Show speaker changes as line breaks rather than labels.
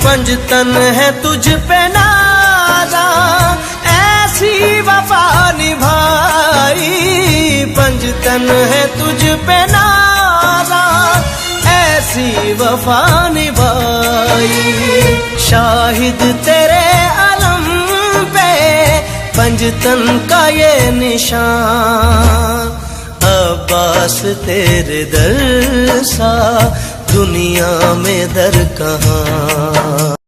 पंजतन है तुझ पे नाज़ा, ऐसी वफा निभाई। पंजतन है तुझ पे नाज़ा, ऐसी वफा निभाई। शाहिद तेरे अलम पे पंजतन का ये निशान, अब्बास तेरे दर सा दुनिया में दर कहाँ।